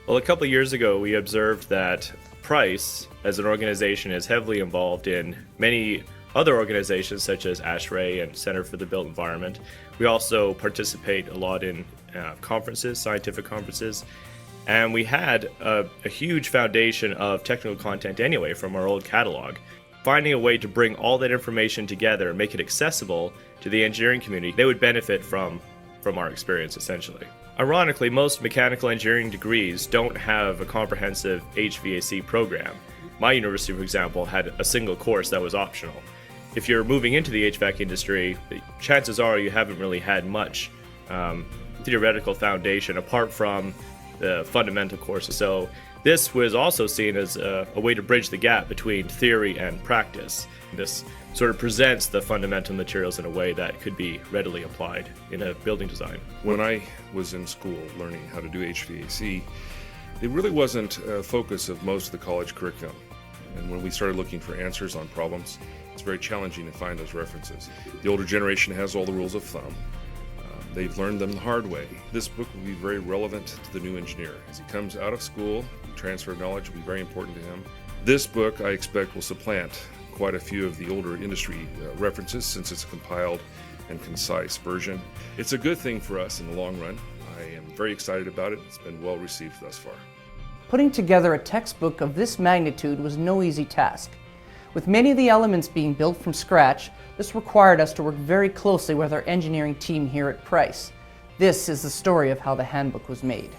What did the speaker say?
Well, a couple years ago, we observed that Price, as an organization, is heavily involved in many other organizations such as ASHRAE and Center for the Built Environment. We also participate a lot in conferences, scientific conferences, and we had a huge foundation of technical content anyway from our old catalog. Finding a way to bring all that information together and make it accessible to the engineering community, they would benefit from our experience essentially. Ironically, most mechanical engineering degrees don't have a comprehensive HVAC program. My university, for example, had a single course that was optional. If you're moving into the HVAC industry, chances are you haven't really had much theoretical foundation apart from the fundamental courses. So this was also seen as a way to bridge the gap between theory and practice. This sort of presents the fundamental materials in a way that could be readily applied in a building design. When I was in school learning how to do HVAC, it really wasn't a focus of most of the college curriculum. And when we started looking for answers on problems, it's very challenging to find those references. The older generation has all the rules of thumb. They've learned them the hard way. This book will be very relevant to the new engineer. As he comes out of school, transfer of knowledge will be very important to him. This book, I expect, will supplant quite a few of the older industry references since it's a compiled and concise version. It's a good thing for us in the long run. I am very excited about it. It's been well received thus far. Putting together a textbook of this magnitude was no easy task. With many of the elements being built from scratch, this required us to work very closely with our engineering team here at Price. This is the story of how the handbook was made.